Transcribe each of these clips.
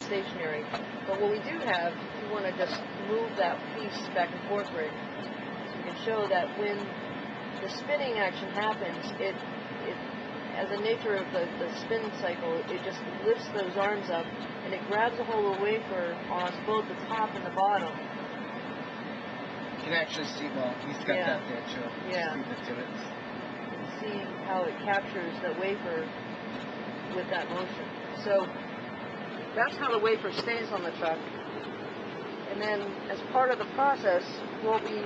stationary. But what we do have, if you want to just move that piece back and forth, Rick, you can show that when the spinning action happens, it as the nature of the spin cycle, it just lifts those arms up and it grabs a hold of the wafer on both the top and the bottom. You can actually see, well, he's got that there too. Yeah. See the divots. You can see how it captures the wafer with that motion. So that's how the wafer stays on the truck. And then as part of the process, we'll be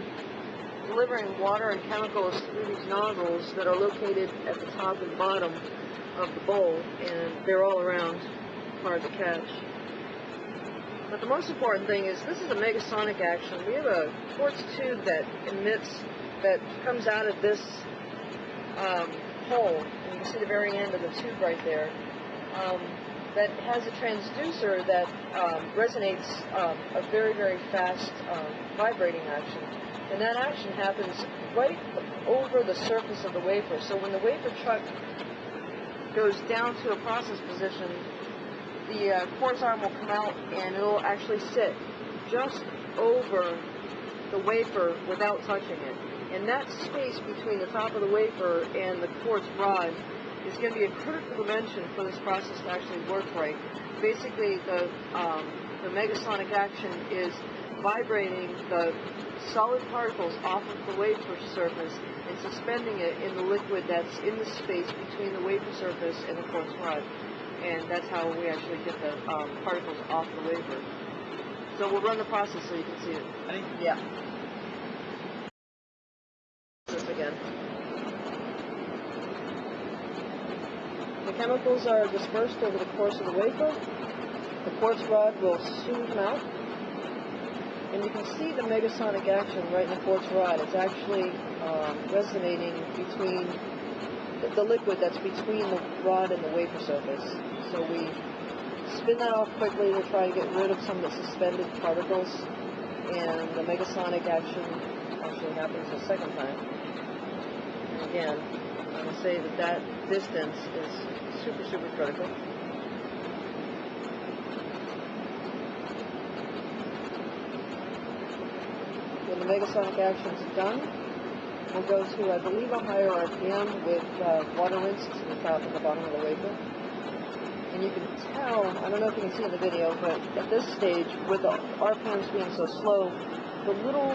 delivering water and chemicals through these nozzles that are located at the top and bottom of the bowl, and they're all around, hard to catch. But the most important thing is this is a megasonic action. We have a quartz tube that comes out of this hole, and you can see the very end of the tube right there, that has a transducer that resonates a very, very fast vibrating action. And that action happens right over the surface of the wafer. So when the wafer chuck goes down to a process position, the quartz arm will come out and it will actually sit just over the wafer without touching it. And that space between the top of the wafer and the quartz rod is going to be a critical dimension for this process to actually work right. Basically, the megasonic action is vibrating the solid particles off of the wafer surface and suspending it in the liquid that's in the space between the wafer surface and the quartz rod. And that's how we actually get the particles off the wafer. So we'll run the process so you can see it. Yeah. This again. The chemicals are dispersed over the course of the wafer. The quartz rod will smooth them out. And you can see the megasonic action right in the quartz rod. It's actually resonating between the liquid that's between the rod and the wafer surface. So we spin that off quickly to try to get rid of some of the suspended particles, and the megasonic action actually happens a second time. And again, I'm going to say that distance is super, super critical. When the megasonic action is done, we'll go to, I believe, a higher RPM with water rinse to the top and the bottom of the wafer. And you can tell, I don't know if you can see in the video, but at this stage, with the RPMs being so slow, the little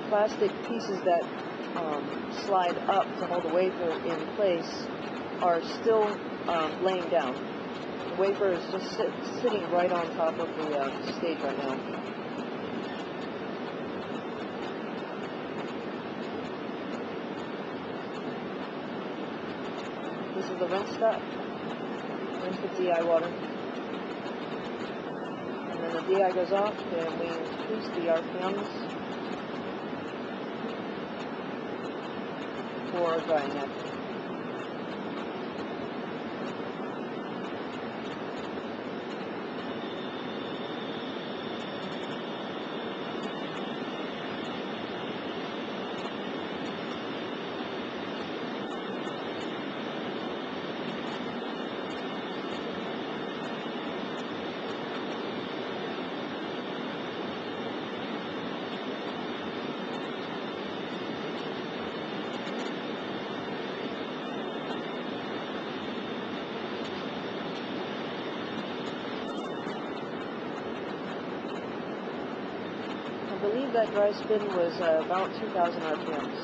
plastic pieces that slide up to hold the wafer in place are still laying down. The wafer is just sitting right on top of the stage right now. This is the rinse step. Rinse with DI water. And then the DI goes off, and we increase the RPMs for drying action. I believe that dry spin was about 2,000 RPMs.